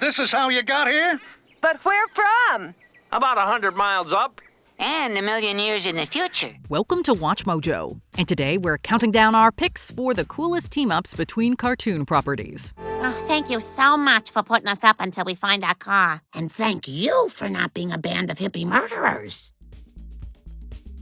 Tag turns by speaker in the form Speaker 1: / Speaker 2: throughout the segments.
Speaker 1: This is how you got here?
Speaker 2: But where from?
Speaker 3: About 100 miles up.
Speaker 4: And 1,000,000 years in the future.
Speaker 5: Welcome to WatchMojo, and today we're counting down our picks for the coolest team-ups between cartoon properties.
Speaker 6: Oh, thank you so much for putting us up until we find our car. And thank you for not being a band of hippie murderers.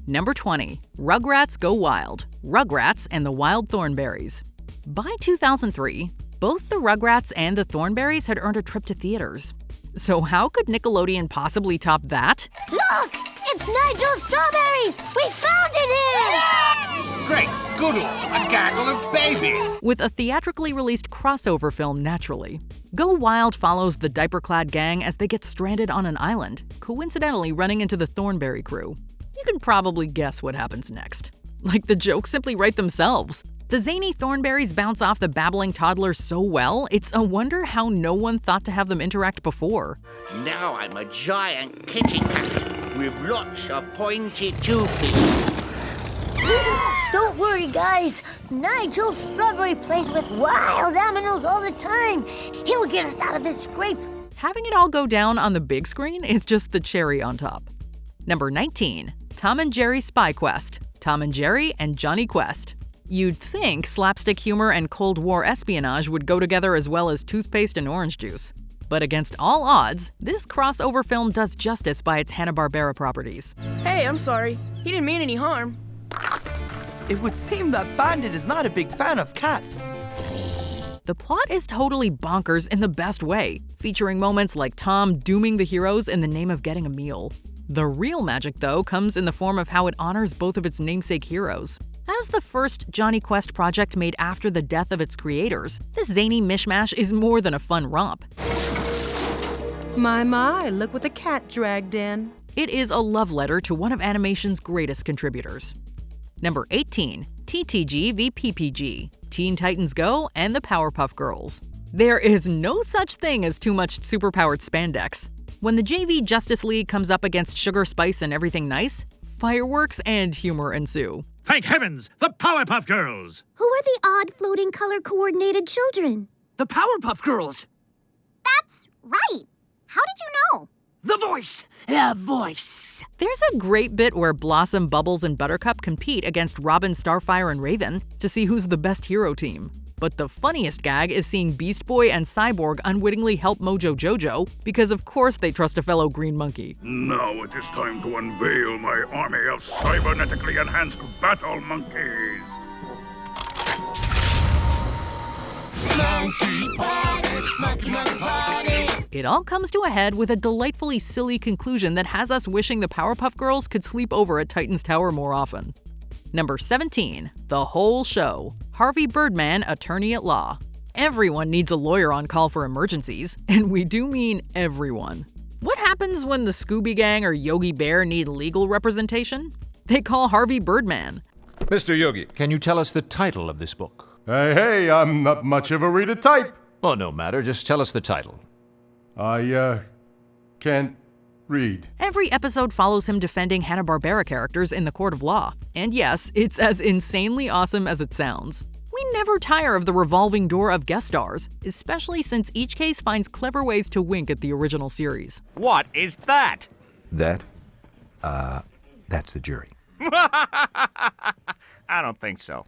Speaker 5: Number 20, Rugrats Go Wild, Rugrats and the Wild Thornberrys. By 2003, both the Rugrats and the Thornberrys had earned a trip to theaters. So how could Nickelodeon possibly top that?
Speaker 7: Look! It's Nigel Strawberry! We found it here!
Speaker 8: Great goodle! A gaggle of babies!
Speaker 5: With a theatrically released crossover film, naturally. Go Wild follows the diaper-clad gang as they get stranded on an island, coincidentally running into the Thornberry crew. You can probably guess what happens next. Like the jokes simply write themselves. The zany Thornberrys bounce off the babbling toddlers so well, it's a wonder how no one thought to have them interact before.
Speaker 9: Now I'm a giant kitty cat with lots of pointy toothies.
Speaker 7: Don't worry, guys. Nigel Strawberry plays with wild animals all the time. He'll get us out of this scrape.
Speaker 5: Having it all go down on the big screen is just the cherry on top. Number 19, Tom and Jerry Spy Quest, Tom and Jerry and Johnny Quest. You'd think slapstick humor and Cold War espionage would go together as well as toothpaste and orange juice. But against all odds, this crossover film does justice by its Hanna-Barbera properties.
Speaker 2: Hey, I'm sorry. He didn't mean any harm.
Speaker 10: It would seem that Bandit is not a big fan of cats.
Speaker 5: The plot is totally bonkers in the best way, featuring moments like Tom dooming the heroes in the name of getting a meal. The real magic, though, comes in the form of how it honors both of its namesake heroes. As the first Johnny Quest project made after the death of its creators, this zany mishmash is more than a fun romp.
Speaker 2: My, look what the cat dragged in.
Speaker 5: It is a love letter to one of animation's greatest contributors. Number 18, TTG v PPG, Teen Titans Go and the Powerpuff Girls. There is no such thing as too much superpowered spandex. When the JV Justice League comes up against Sugar, Spice, and Everything Nice, fireworks and humor ensue.
Speaker 11: Thank heavens, the Powerpuff Girls!
Speaker 7: Who are the odd floating color-coordinated children?
Speaker 10: The Powerpuff Girls!
Speaker 7: That's right. How did you know?
Speaker 10: The voice! The voice!
Speaker 5: There's a great bit where Blossom, Bubbles, and Buttercup compete against Robin, Starfire, and Raven to see who's the best hero team. But the funniest gag is seeing Beast Boy and Cyborg unwittingly help Mojo Jojo because of course they trust a fellow green monkey.
Speaker 11: Now it is time to unveil my army of cybernetically enhanced battle monkeys.
Speaker 8: Monkey party! Monkey party!
Speaker 5: It all comes to a head with a delightfully silly conclusion that has us wishing the Powerpuff Girls could sleep over at Titan's Tower more often. Number 17, The Whole Show, Harvey Birdman, Attorney at Law. Everyone needs a lawyer on call for emergencies, and we do mean everyone. What happens when the Scooby Gang or Yogi Bear need legal representation? They call Harvey Birdman.
Speaker 12: Mr. Yogi, can you tell us the title of this book?
Speaker 13: Hey, I'm not much of a reader type.
Speaker 12: Well, no matter, just tell us the title.
Speaker 13: I can't read.
Speaker 5: Every episode follows him defending Hanna-Barbera characters in the court of law. And yes, it's as insanely awesome as it sounds. We never tire of the revolving door of guest stars, especially since each case finds clever ways to wink at the original series.
Speaker 11: What is that?
Speaker 14: That's the jury.
Speaker 3: I don't think so.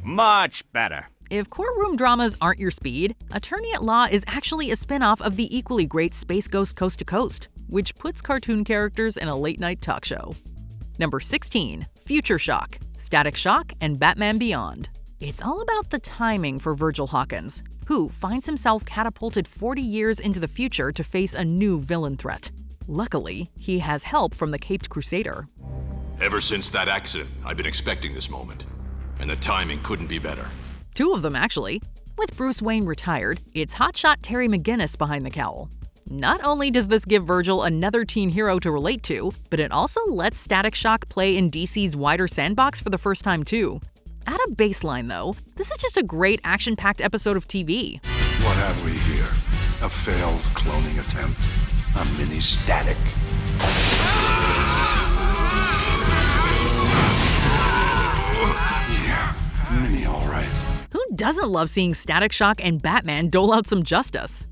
Speaker 3: Much better.
Speaker 5: If courtroom dramas aren't your speed, Attorney at Law is actually a spin-off of the equally great Space Ghost Coast to Coast, which puts cartoon characters in a late-night talk show. Number 16, Future Shock, Static Shock, and Batman Beyond. It's all about the timing for Virgil Hawkins, who finds himself catapulted 40 years into the future to face a new villain threat. Luckily, he has help from the Caped Crusader.
Speaker 15: Ever since that accident, I've been expecting this moment, and the timing couldn't be better.
Speaker 5: Two of them, actually. With Bruce Wayne retired, it's hotshot Terry McGinnis behind the cowl. Not only does this give Virgil another teen hero to relate to, but it also lets Static Shock play in DC's wider sandbox for the first time, too. At a baseline, though, this is just a great action-packed episode of TV.
Speaker 16: What have we here? A failed cloning attempt? A mini Static? Yeah, mini all right.
Speaker 5: Who doesn't love seeing Static Shock and Batman dole out some justice?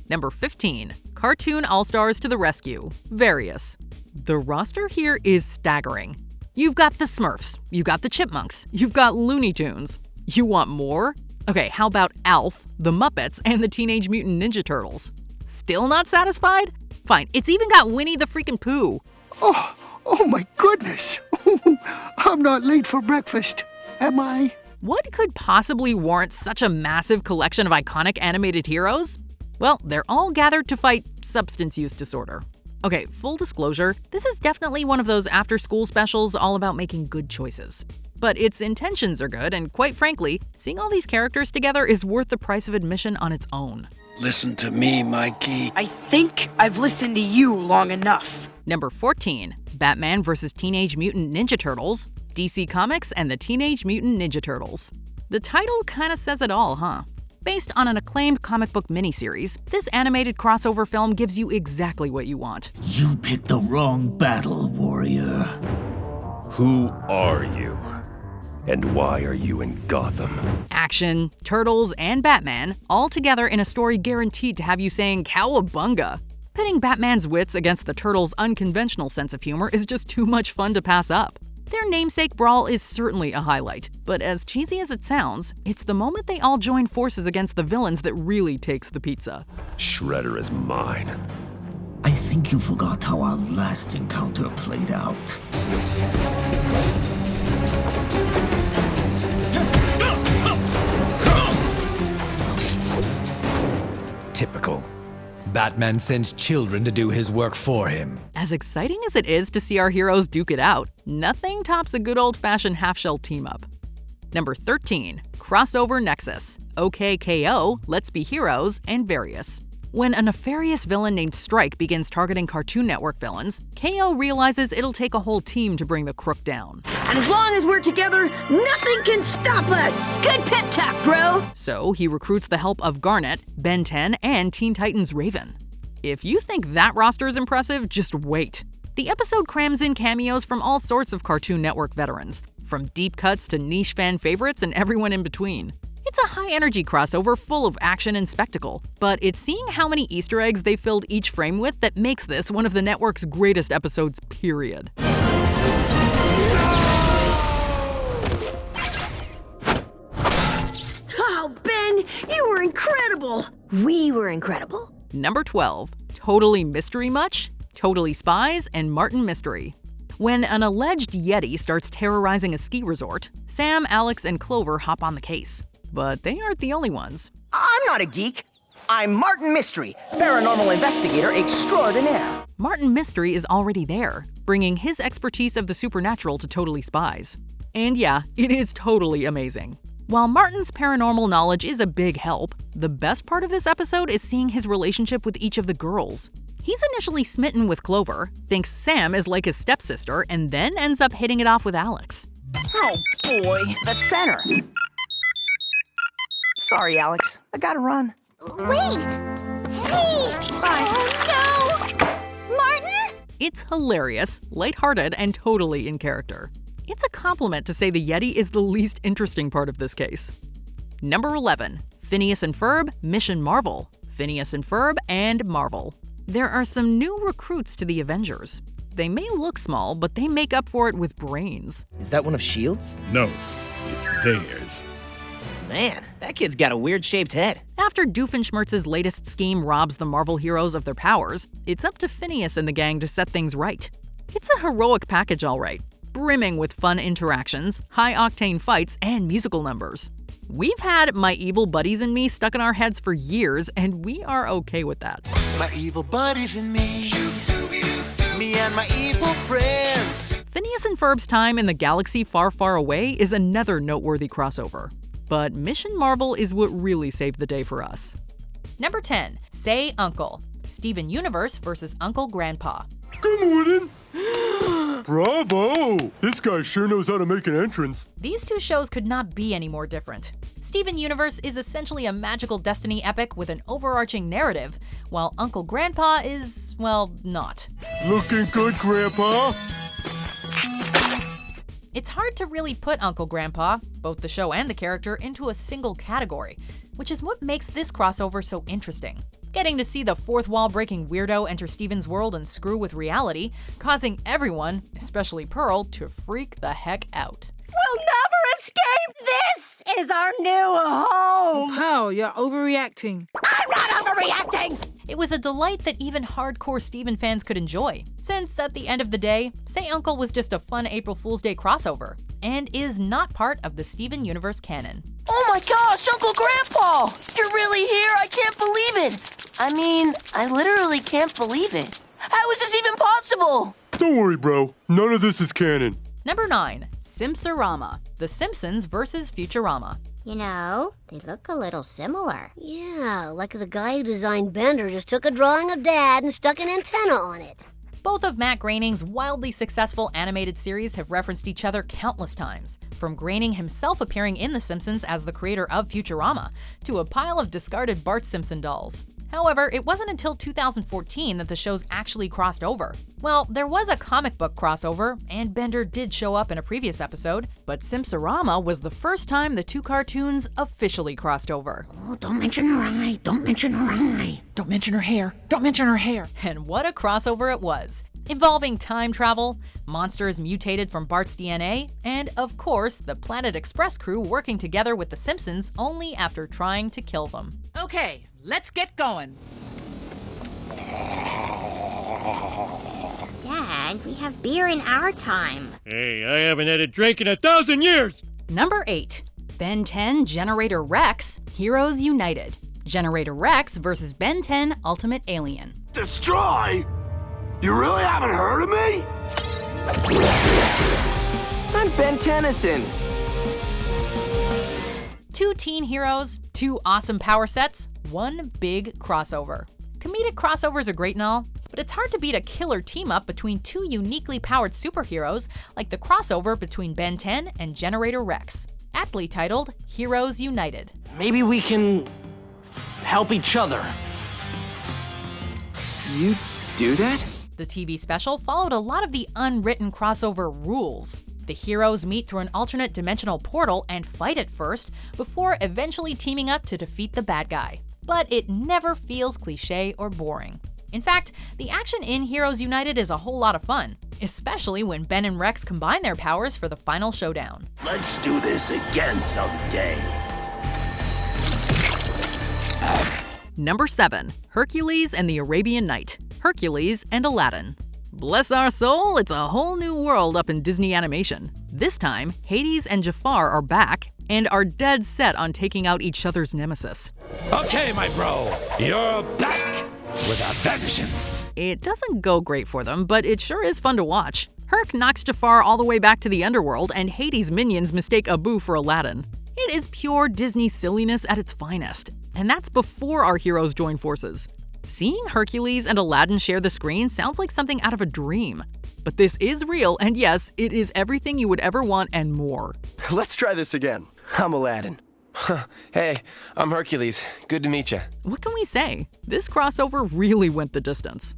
Speaker 5: Number 15. Cartoon Allstars to the rescue. Various. The roster here is staggering. You've got the Smurfs, you've got the Chipmunks, you've got Looney Tunes. You want more? Okay, how about Alf, the Muppets, and the Teenage Mutant Ninja Turtles? Still not satisfied? Fine, it's even got Winnie the freaking Pooh.
Speaker 1: Oh my goodness. I'm not late for breakfast, am I?
Speaker 5: What could possibly warrant such a massive collection of iconic animated heroes? Well, they're all gathered to fight substance use disorder. Okay, full disclosure, this is definitely one of those after-school specials all about making good choices. But its intentions are good, and quite frankly, seeing all these characters together is worth the price of admission on its own.
Speaker 10: Listen to me, Mikey.
Speaker 17: I think I've listened to you long enough.
Speaker 5: Number 14. Batman vs. Teenage Mutant Ninja Turtles, DC Comics and the Teenage Mutant Ninja Turtles. The title kinda says it all, huh? Based on an acclaimed comic book miniseries, this animated crossover film gives you exactly what you want.
Speaker 18: You picked the wrong battle, warrior.
Speaker 19: Who are you? And why are you in Gotham?
Speaker 5: Action, Turtles, and Batman, all together in a story guaranteed to have you saying cowabunga. Pitting Batman's wits against the Turtles' unconventional sense of humor is just too much fun to pass up. Their namesake brawl is certainly a highlight, but as cheesy as it sounds, it's the moment they all join forces against the villains that really takes the pizza.
Speaker 19: Shredder is mine.
Speaker 18: I think you forgot how our last encounter played out.
Speaker 20: Typical. Batman sends children to do his work for him.
Speaker 5: As exciting as it is to see our heroes duke it out, nothing tops a good old-fashioned half-shell team-up. Number 13. Crossover Nexus. OKKO, Let's Be Heroes, and Various. When a nefarious villain named Strike begins targeting Cartoon Network villains, KO realizes it'll take a whole team to bring the crook down.
Speaker 17: And as long as we're together, nothing can stop us!
Speaker 7: Good pep talk, bro!
Speaker 5: So he recruits the help of Garnet, Ben 10, and Teen Titans Raven. If you think that roster is impressive, just wait. The episode crams in cameos from all sorts of Cartoon Network veterans, from deep cuts to niche fan favorites and everyone in between. It's a high-energy crossover full of action and spectacle, but it's seeing how many Easter eggs they filled each frame with that makes this one of the network's greatest episodes, period.
Speaker 17: Oh, Ben, you were incredible!
Speaker 2: We were incredible.
Speaker 5: Number 12. Totally Mystery Much? Totally Spies and Martin Mystery. When an alleged Yeti starts terrorizing a ski resort, Sam, Alex, and Clover hop on the case. But they aren't the only ones.
Speaker 21: I'm not a geek. I'm Martin Mystery, paranormal investigator extraordinaire.
Speaker 5: Martin Mystery is already there, bringing his expertise of the supernatural to Totally Spies. And yeah, it is totally amazing. While Martin's paranormal knowledge is a big help, the best part of this episode is seeing his relationship with each of the girls. He's initially smitten with Clover, thinks Sam is like his stepsister, and then ends up hitting it off with Alex.
Speaker 21: Oh boy, the center. Sorry, Alex. I gotta run.
Speaker 7: Wait! Hey!
Speaker 21: Bye.
Speaker 7: Oh, no! Martin?
Speaker 5: It's hilarious, lighthearted, and totally in character. It's a compliment to say the Yeti is the least interesting part of this case. Number 11. Phineas and Ferb, Mission Marvel. Phineas and Ferb and Marvel. There are some new recruits to the Avengers. They may look small, but they make up for it with brains.
Speaker 22: Is that one of S.H.I.E.L.D.'s?
Speaker 11: No, it's theirs.
Speaker 22: Man, that kid's got a weird-shaped head.
Speaker 5: After Doofenshmirtz's latest scheme robs the Marvel heroes of their powers, it's up to Phineas and the gang to set things right. It's a heroic package, all right, brimming with fun interactions, high-octane fights, and musical numbers. We've had My Evil Buddies and Me stuck in our heads for years, and we are okay with that.
Speaker 8: My evil buddies and me. Me and my evil friends.
Speaker 5: Phineas and Ferb's time in the galaxy far, far away is another noteworthy crossover. But Mission Marvel is what really saved the day for us. Number 10. Say Uncle. Steven Universe versus Uncle Grandpa.
Speaker 13: Good morning! Bravo! This guy sure knows how to make an entrance.
Speaker 5: These two shows could not be any more different. Steven Universe is essentially a magical destiny epic with an overarching narrative, while Uncle Grandpa is, well, not.
Speaker 13: Looking good, Grandpa?
Speaker 5: It's hard to really put Uncle Grandpa, both the show and the character, into a single category, which is what makes this crossover so interesting. Getting to see the fourth wall breaking weirdo enter Steven's world and screw with reality, causing everyone, especially Pearl, to freak the heck out.
Speaker 17: We'll never escape! This is our new home!
Speaker 4: Pow, you're overreacting.
Speaker 17: I'm not overreacting!
Speaker 5: It was a delight that even hardcore Steven fans could enjoy, since at the end of the day, Say Uncle was just a fun April Fool's Day crossover, and is not part of the Steven Universe canon.
Speaker 6: Oh my gosh, Uncle Grandpa! You're really here? I can't believe it! I mean, I literally can't believe it. How is this even possible?
Speaker 13: Don't worry, bro. None of this is canon.
Speaker 5: Number 9. Simpsorama. The Simpsons vs. Futurama.
Speaker 7: You know, they look a little similar. Yeah, like the guy who designed Bender just took a drawing of Dad and stuck an antenna on it.
Speaker 5: Both of Matt Groening's wildly successful animated series have referenced each other countless times, from Groening himself appearing in The Simpsons as the creator of Futurama, to a pile of discarded Bart Simpson dolls. However, it wasn't until 2014 that the shows actually crossed over. Well, there was a comic book crossover, and Bender did show up in a previous episode, but Simpsorama was the first time the two cartoons officially crossed over.
Speaker 17: Oh, don't mention her eye, don't mention her eye.
Speaker 4: Don't mention her hair, don't mention her hair.
Speaker 5: And what a crossover it was, involving time travel, monsters mutated from Bart's DNA, and of course, the Planet Express crew working together with the Simpsons only after trying to kill them.
Speaker 4: Okay, let's get going.
Speaker 7: Dad, we have beer in our time.
Speaker 13: Hey, I haven't had a drink in 1,000 years!
Speaker 5: Number 8. Ben 10 Generator Rex, Heroes United. Generator Rex vs. Ben 10 Ultimate Alien.
Speaker 16: Destroy? You really haven't heard of me?
Speaker 21: I'm Ben Tennyson.
Speaker 5: Two teen heroes, two awesome power sets, one big crossover. Comedic crossovers are great and all, but it's hard to beat a killer team-up between two uniquely powered superheroes like the crossover between Ben 10 and Generator Rex, aptly titled Heroes United.
Speaker 21: Maybe we can help each other. You do that?
Speaker 5: The TV special followed a lot of the unwritten crossover rules. The heroes meet through an alternate dimensional portal and fight at first, before eventually teaming up to defeat the bad guy. But it never feels cliche or boring. In fact, the action in Heroes United is a whole lot of fun, especially when Ben and Rex combine their powers for the final showdown.
Speaker 19: Let's do this again someday.
Speaker 5: Number 7. Hercules and the Arabian Night. Hercules and Aladdin. Bless our soul, it's a whole new world up in Disney animation. This time, Hades and Jafar are back and are dead set on taking out each other's nemesis.
Speaker 19: Okay, my bro, you're back with a vengeance.
Speaker 5: It doesn't go great for them, but it sure is fun to watch. Herc knocks Jafar all the way back to the underworld, and Hades' minions mistake Abu for Aladdin. It is pure Disney silliness at its finest, and that's before our heroes join forces. Seeing Hercules and Aladdin share the screen sounds like something out of a dream. But this is real, and yes, it is everything you would ever want and more.
Speaker 23: Let's try this again. I'm Aladdin. Hey, I'm Hercules. Good to meet you.
Speaker 5: What can we say? This crossover really went the distance.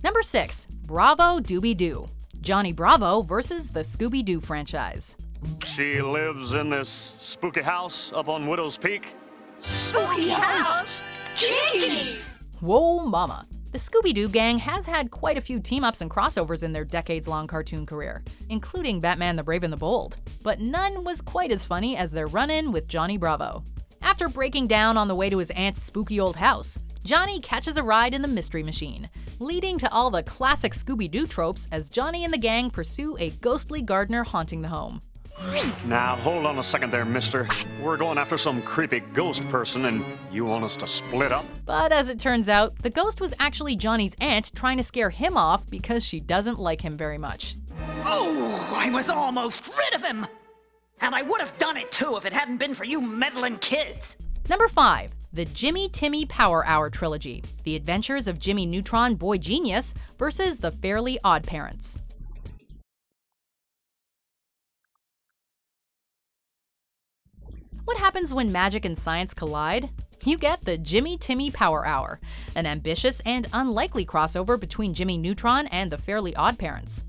Speaker 5: Number 6. Bravo Doobie-Doo. Johnny Bravo versus the Scooby-Doo franchise.
Speaker 24: She lives in this spooky house up on Widow's Peak.
Speaker 17: Spooky house? Jeez!
Speaker 5: Whoa, mama. The Scooby-Doo gang has had quite a few team-ups and crossovers in their decades-long cartoon career, including Batman the Brave and the Bold, but none was quite as funny as their run-in with Johnny Bravo. After breaking down on the way to his aunt's spooky old house, Johnny catches a ride in the Mystery Machine, leading to all the classic Scooby-Doo tropes as Johnny and the gang pursue a ghostly gardener haunting the home.
Speaker 24: Now, hold on a second there, mister. We're going after some creepy ghost person, and you want us to split up?
Speaker 5: But as it turns out, the ghost was actually Johnny's aunt trying to scare him off because she doesn't like him very much.
Speaker 25: Oh, I was almost rid of him! And I would have done it too if it hadn't been for you meddling kids.
Speaker 5: Number 5. The Timmy Power Hour trilogy. The Adventures of Jimmy Neutron Boy Genius versus the Fairly Odd Parents. What happens when magic and science collide? You get the Timmy Power Hour, an ambitious and unlikely crossover between Jimmy Neutron and the Fairly Odd Parents.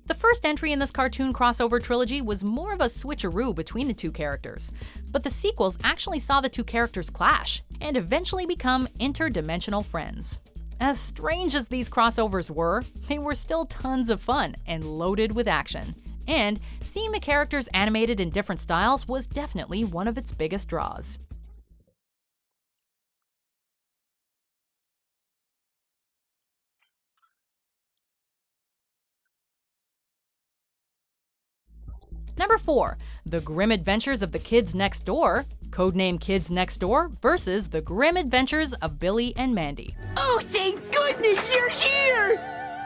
Speaker 5: The first entry in this cartoon crossover trilogy was more of a switcheroo between the two characters, but the sequels actually saw the two characters clash and eventually become interdimensional friends. As strange as these crossovers were, they were still tons of fun and loaded with action. And seeing the characters animated in different styles was definitely one of its biggest draws. Number 4. The Grim Adventures of the Kids Next Door, codename Kids Next Door, versus The Grim Adventures of Billy and Mandy.
Speaker 6: Oh, thank goodness you're here!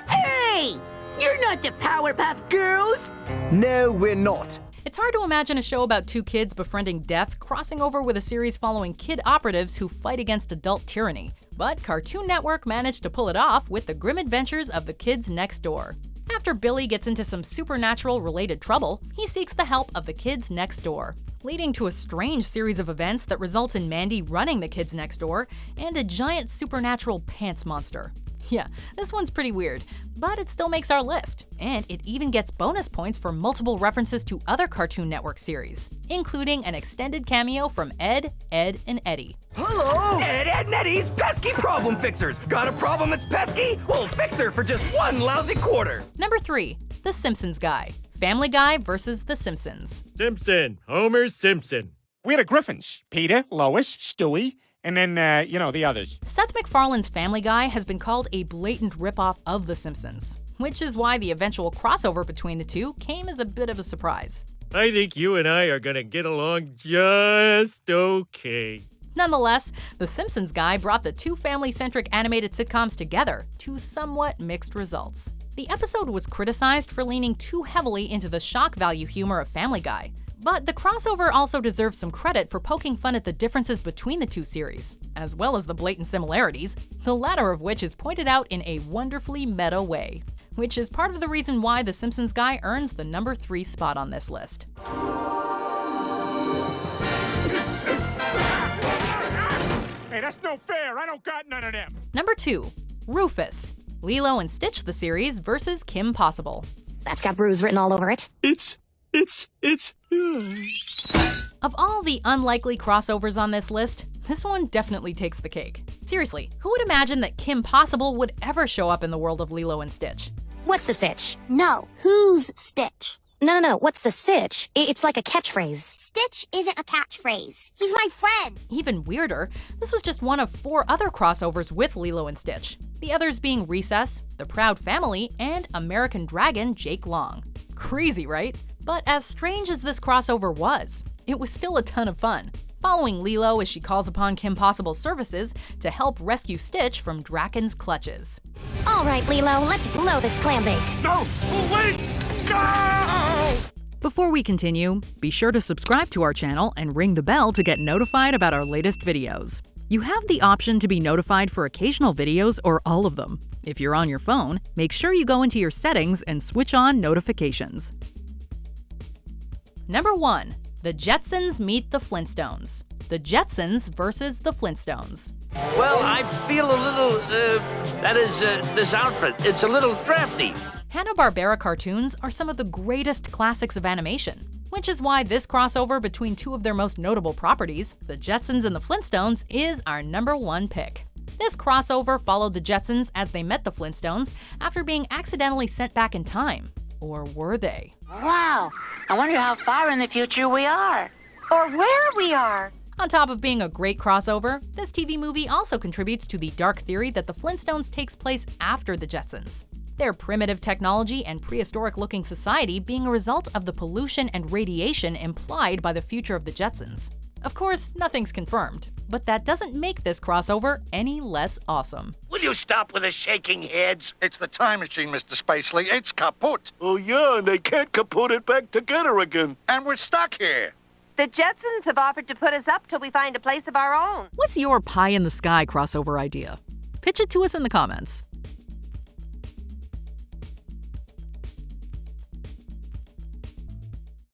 Speaker 6: Hey! You're not the Powerpuff Girls!
Speaker 21: No, we're not.
Speaker 5: It's hard to imagine a show about two kids befriending death crossing over with a series following kid operatives who fight against adult tyranny. But Cartoon Network managed to pull it off with The Grim Adventures of the Kids Next Door. After Billy gets into some supernatural-related trouble, he seeks the help of the kids next door, leading to a strange series of events that results in Mandy running the kids next door and a giant supernatural pants monster. Yeah, this one's pretty weird, but it still makes our list, and it even gets bonus points for multiple references to other Cartoon Network series, including an extended cameo from Ed, Edd, and Eddy.
Speaker 10: Hello! Ed, Edd, and Eddy's pesky problem fixers. Got a problem that's pesky? We'll fix her for just one lousy quarter.
Speaker 5: Number 3. The Simpsons Guy. Family Guy versus The Simpsons.
Speaker 13: Simpson. Homer Simpson.
Speaker 3: We're the Griffins. Peter, Lois, Stewie, and then, the others.
Speaker 5: Seth MacFarlane's Family Guy has been called a blatant ripoff of The Simpsons, which is why the eventual crossover between the two came as a bit of a surprise.
Speaker 13: I think you and I are gonna get along just okay.
Speaker 5: Nonetheless, The Simpsons Guy brought the two family-centric animated sitcoms together to somewhat mixed results. The episode was criticized for leaning too heavily into the shock value humor of Family Guy, but the crossover also deserves some credit for poking fun at the differences between the two series, as well as the blatant similarities, the latter of which is pointed out in a wonderfully meta way, which is part of the reason why The Simpsons Guy earns the number 3 spot on this list.
Speaker 3: Hey, that's no fair. I don't got none of them.
Speaker 5: Number 2. Rufus. Lilo and Stitch the series versus Kim Possible.
Speaker 17: That's got bruise written all over it.
Speaker 5: Of all the unlikely crossovers on this list, this one definitely takes the cake. Seriously, who would imagine that Kim Possible would ever show up in the world of Lilo and Stitch?
Speaker 17: What's the sitch?
Speaker 7: No, who's Stitch?
Speaker 17: No. What's the sitch? It's like a catchphrase.
Speaker 7: Stitch isn't a catchphrase. He's my friend.
Speaker 5: Even weirder, this was just one of 4 other crossovers with Lilo and Stitch, the others being Recess, The Proud Family, and American Dragon Jake Long. Crazy, right? But as strange as this crossover was, it was still a ton of fun, following Lilo as she calls upon Kim Possible's services to help rescue Stitch from Draken's clutches.
Speaker 17: All right, Lilo, let's blow this clam bake.
Speaker 3: No! Wait! Go!
Speaker 5: Before we continue, be sure to subscribe to our channel and ring the bell to get notified about our latest videos. You have the option to be notified for occasional videos or all of them. If you're on your phone, make sure you go into your settings and switch on notifications. Number 1. The Jetsons Meet the Flintstones. The Jetsons versus the Flintstones.
Speaker 9: Well, I feel a little, this outfit, it's a little drafty.
Speaker 5: Hanna-Barbera cartoons are some of the greatest classics of animation, which is why this crossover between two of their most notable properties, the Jetsons and the Flintstones, is our number 1 pick. This crossover followed the Jetsons as they met the Flintstones after being accidentally sent back in time. Or were they?
Speaker 6: Wow, I wonder how far in the future we are.
Speaker 2: Or where we are.
Speaker 5: On top of being a great crossover, this TV movie also contributes to the dark theory that the Flintstones takes place after the Jetsons. Their primitive technology and prehistoric-looking society being a result of the pollution and radiation implied by the future of the Jetsons. Of course, nothing's confirmed, but that doesn't make this crossover any less awesome.
Speaker 9: Will you stop with the shaking heads?
Speaker 12: It's the time machine, Mr. Spacely. It's kaput.
Speaker 19: Oh yeah, and they can't kaput it back together again.
Speaker 12: And we're stuck here.
Speaker 2: The Jetsons have offered to put us up till we find a place of our own.
Speaker 5: What's your pie-in-the-sky crossover idea? Pitch it to us in the comments.